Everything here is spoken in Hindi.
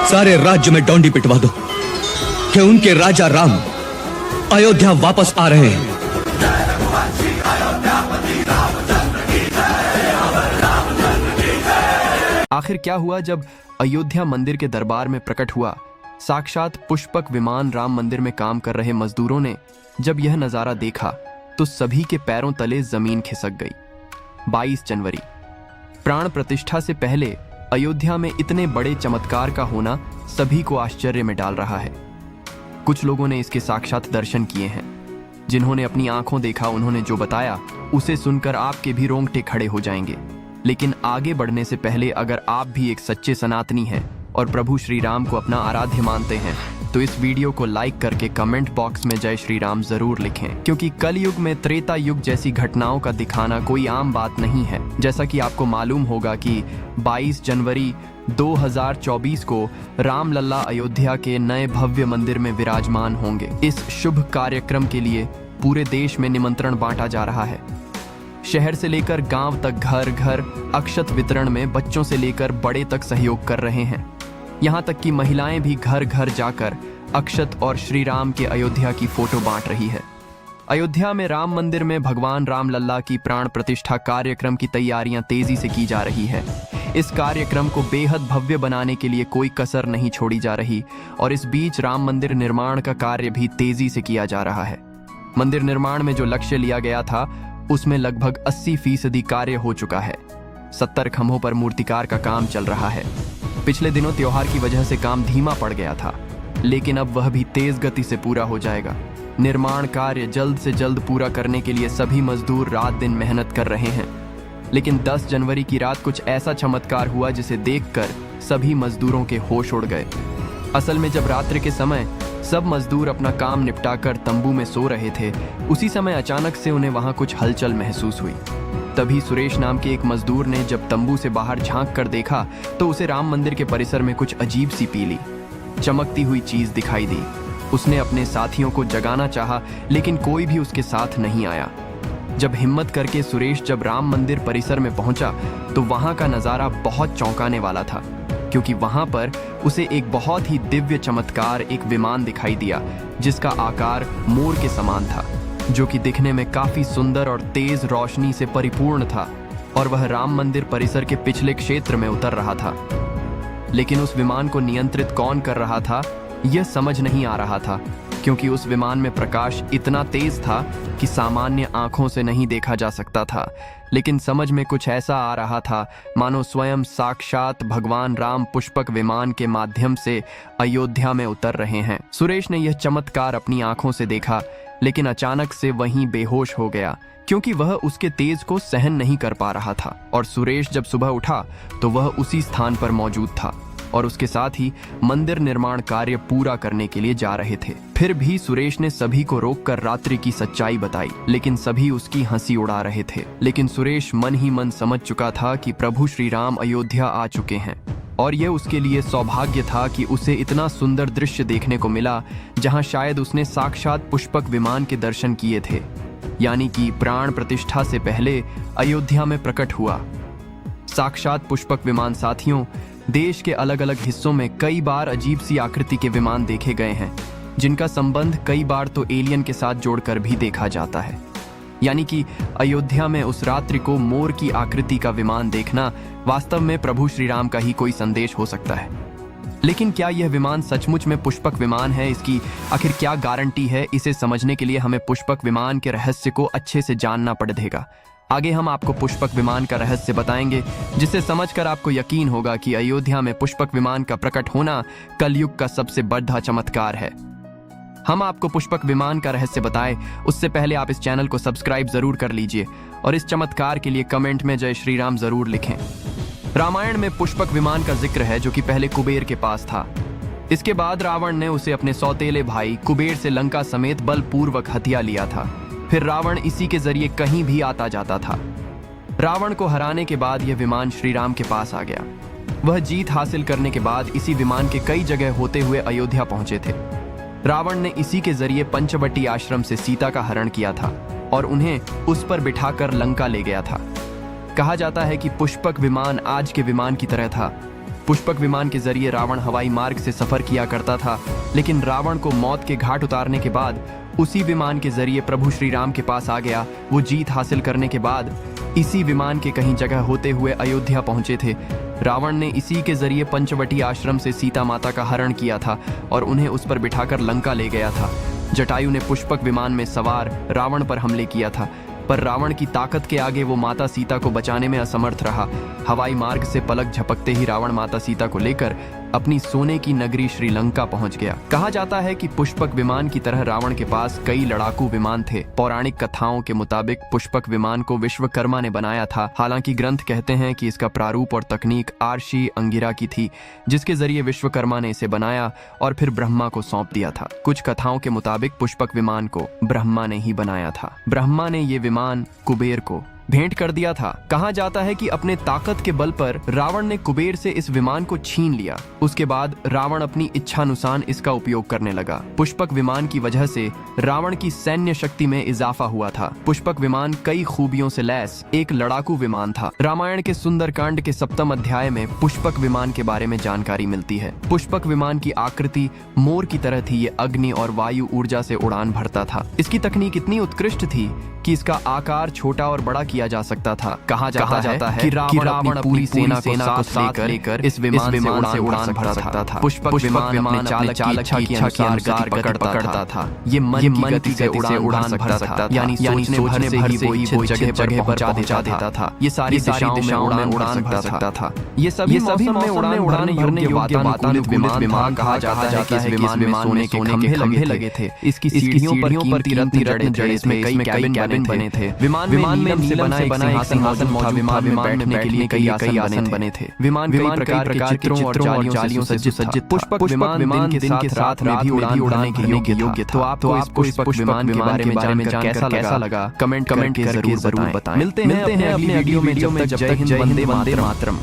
सारे राज्य में डोंडी पिटवा दो कि उनके राजा राम अयोध्या वापस आ रहे हैं। आखिर क्या हुआ जब अयोध्या मंदिर के दरबार में प्रकट हुआ साक्षात पुष्पक विमान राम मंदिर में काम कर रहे मजदूरों ने जब यह नजारा देखा तो सभी के पैरों तले जमीन खिसक गई। 22 जनवरी प्राण प्रतिष्ठा से पहले अयोध्या में इतने बड़े चमत्कार का होना सभी को आश्चर्य में डाल रहा है। कुछ लोगों ने इसके साक्षात दर्शन किए हैं। जिन्होंने अपनी आंखों देखा उन्होंने जो बताया उसे सुनकर आपके भी रोंगटे खड़े हो जाएंगे। लेकिन आगे बढ़ने से पहले अगर आप भी एक सच्चे सनातनी हैं और प्रभु श्री राम को अपना आराध्य मानते हैं तो इस वीडियो को लाइक करके कमेंट बॉक्स में जय श्री राम जरूर लिखें, क्योंकि कलयुग में त्रेता युग जैसी घटनाओं का दिखाना कोई आम बात नहीं है। जैसा कि आपको मालूम होगा कि 22 जनवरी 2024 को रामलला अयोध्या के नए भव्य मंदिर में विराजमान होंगे। इस शुभ कार्यक्रम के लिए पूरे देश में निमंत्रण बांटा जा रहा है। शहर से लेकर गांव तक घर घर अक्षत वितरण में बच्चों से लेकर बड़े तक सहयोग कर रहे हैं। यहाँ तक कि महिलाएं भी घर घर जाकर अक्षत और श्री राम के अयोध्या की फोटो बांट रही है। अयोध्या में राम मंदिर में भगवान रामलला की प्राण प्रतिष्ठा कार्यक्रम की तैयारियां तेजी से की जा रही है। इस कार्यक्रम को बेहद भव्य बनाने के लिए कोई कसर नहीं छोड़ी जा रही और इस बीच राम मंदिर निर्माण का कार्य भी तेजी से किया जा रहा है। मंदिर निर्माण में जो लक्ष्य लिया गया था उसमें लगभग 80% कार्य हो चुका है। 70 खंभों पर मूर्तिकार का काम चल रहा है। पिछले दिनों त्योहार की वजह से काम धीमा पड़ गया था, लेकिन अब वह भी तेज गति से पूरा हो जाएगा। निर्माण कार्य जल्द से जल्द पूरा करने के लिए सभी मजदूर रात दिन मेहनत कर रहे हैं। लेकिन 10 जनवरी की रात कुछ ऐसा चमत्कार हुआ जिसे देखकर सभी मजदूरों के होश उड़ गए। असल में जब रात्रि के समय सब मजदूर अपना काम निपटाकर तंबू में सो रहे थे, उसी समय अचानक से उन्हें वहां कुछ हलचल महसूस हुई। तभी सुरेश नाम के एक मजदूर ने जब तंबू से बाहर झांक कर देखा तो उसे राम मंदिर के परिसर में कुछ अजीब सी पीली चमकती हुई चीज दिखाई दी। उसने अपने साथियों को जगाना चाहा, लेकिन कोई भी उसके साथ नहीं आया। जब हिम्मत करके सुरेश जब राम मंदिर परिसर में पहुंचा तो वहां का नजारा बहुत चौंकाने वाला था, क्योंकि वहां पर उसे एक बहुत ही दिव्य चमत्कार एक विमान दिखाई दिया जिसका आकार मोर के समान था, जो कि दिखने में काफी सुंदर और तेज रोशनी से परिपूर्ण था और वह राम मंदिर परिसर के पिछले क्षेत्र में उतर रहा था। लेकिन उस विमान को नियंत्रित कौन कर रहा था यह समझ नहीं आ रहा था, क्योंकि उस विमान में प्रकाश इतना तेज था कि सामान्य आंखों से नहीं देखा जा सकता था। लेकिन समझ में कुछ ऐसा आ रहा था मानो स्वयं साक्षात भगवान राम पुष्पक विमान के माध्यम से अयोध्या में उतर रहे हैं। सुरेश ने यह चमत्कार अपनी आंखों से देखा, लेकिन अचानक से वहीं बेहोश हो गया, क्योंकि वह उसके तेज को सहन नहीं कर पा रहा था। और सुरेश जब सुबह उठा तो वह उसी स्थान पर मौजूद था और उसके साथ ही मंदिर निर्माण कार्य पूरा करने के लिए जा रहे थे। फिर भी सुरेश ने सभी को रोककर रात्रि की सच्चाई बताई, लेकिन सभी उसकी हंसी उड़ा रहे थे। लेकिन सुरेश मन ही मन समझ चुका था कि प्रभु श्री राम अयोध्या आ चुके हैं और यह उसके लिए सौभाग्य था कि उसे इतना सुंदर दृश्य देखने को मिला जहां शायद उसने साक्षात पुष्पक विमान के दर्शन किए थे, यानी कि प्राण प्रतिष्ठा से पहले अयोध्या में प्रकट हुआ साक्षात पुष्पक विमान। साथियों, देश के अलग अलग हिस्सों में कई बार अजीब सी आकृति के विमान देखे गए हैं, जिनका संबंध कई बार तो एलियन के साथ जोड़कर भी देखा जाता है। यानी कि अयोध्या में उस रात्रि को मोर की आकृति का विमान देखना वास्तव में प्रभु श्री राम का ही कोई संदेश हो सकता है। लेकिन क्या यह विमान सचमुच में पुष्पक विमान है? इसकी आखिर क्या गारंटी है? इसे समझने के लिए हमें पुष्पक विमान के रहस्य को अच्छे से जानना पड़ेगा। आगे हम आपको पुष्पक विमान का रहस्य बताएंगे, जिसे समझकर आपको यकीन होगा कि अयोध्या में पुष्पक विमान का प्रकट होना कलयुग का सबसे बड़ा चमत्कार है। हम आपको पुष्पक विमान का रहस्य बताएं उससे पहले आप इस चैनल को सब्सक्राइब जरूर कर लीजिए और इस चमत्कार के लिए कमेंट में जय श्री राम जरूर लिखें। रामायण में पुष्पक विमान का जिक्र है, जो कि पहले कुबेर के पास था। इसके बाद रावण ने उसे अपने सौतेले भाई कुबेर से लंका समेत बलपूर्वक हथिया लिया था। फिर रावण इसी के जरिए कहीं भी आता जाता था। रावण को हराने के बाद यह विमान श्री राम के पास आ गया। वह जीत हासिल करने के बाद इसी विमान के कई जगह होते हुए अयोध्या पहुंचे थे। रावण ने इसी के जरिए पंचवटी आश्रम से सीता का हरण किया था और उन्हें उस पर बिठाकर लंका ले गया था। कहा जाता है कि पुष्पक विमान आज के विमान की तरह था। पुष्पक विमान के जरिए रावण हवाई मार्ग से सफर किया करता था, लेकिन रावण को मौत के घाट उतारने के बाद उसी विमान के जरिए प्रभु श्री राम के पास आ गया। वो जीत हासिल करने के बाद इसी विमान के कहीं जगह होते हुए अयोध्या पहुंचे थे। रावण ने इसी के जरिए पंचवटी आश्रम से सीता माता का हरण किया था और उन्हें उस पर बिठाकर लंका ले गया था। जटायु ने पुष्पक विमान में सवार रावण पर हमले किया था, पर रावण की ताकत के आगे वो माता सीता को बचाने में असमर्थ रहा। हवाई मार्ग से पलक झपकते ही रावण माता सीता को लेकर अपनी सोने की नगरी श्रीलंका पहुंच गया। कहा जाता है कि पुष्पक विमान की तरह रावण के पास कई लड़ाकू विमान थे। पौराणिक कथाओं के मुताबिक पुष्पक विमान को विश्वकर्मा ने बनाया था। हालांकि ग्रंथ कहते हैं कि इसका प्रारूप और तकनीक आर्षी अंगिरा की थी, जिसके जरिए विश्वकर्मा ने इसे बनाया और फिर ब्रह्मा को सौंप दिया था। कुछ कथाओं के मुताबिक पुष्पक विमान को ब्रह्मा ने ही बनाया था। ब्रह्मा ने ये विमान कुबेर को भेंट कर दिया था। कहा जाता है कि अपने ताकत के बल पर रावण ने कुबेर से इस विमान को छीन लिया। उसके बाद रावण अपनी इच्छानुसार इसका उपयोग करने लगा। पुष्पक विमान की वजह से रावण की सैन्य शक्ति में इजाफा हुआ था। पुष्पक विमान कई खूबियों से लैस एक लड़ाकू विमान था। रामायण के सुंदरकांड के 7वें अध्याय में पुष्पक विमान के बारे में जानकारी मिलती है। पुष्पक विमान की आकृति मोर की तरह थी। ये अग्नि और वायु ऊर्जा से उड़ान भरता था। इसकी तकनीक इतनी उत्कृष्ट थी कि इसका आकार छोटा और बड़ा किया जा सकता था। कहा जाता है कि रावण अपनी पूरी सेना को साथ लेकर इस विमान से उड़ान भर सकता था। पुष्पक विमान अपने चालक की इच्छा के अनुसार पकड़ता था। ये मन की गति से उड़ान भर सकता था, यानी सोचने भर से ही वो जगह पर पहुंचा देता था। ये सारी दिशाओं में उड़ान भर सकता था। ये सभी में उड़ान भरने योग्य वातानुकूलित विमान कहा जाता है कि इस विमान में सोने के खंभे लगे थे। इसकी सीढ़ियों पर कीमती रत्न जड़े, इसमें कई कैबिन बने थे। विमान में नीम से बनाए सिंहासन मौजूद था। विमान में बैठने के लिए कई आसन बने थे। विमान कई प्रकार के चित्रों और जालियों से सज्जित। पुष्पक विमान के दिन के साथ में भी उड़ाने के योग्य था। तो आपको इस पुष्पक विमान के बारे में जानकर कैसा लगा? कमेंट करके जरूर बताएं। मिलते हैं अपने वीडियो में। जब तक जय हिंद, वंदे मातरम।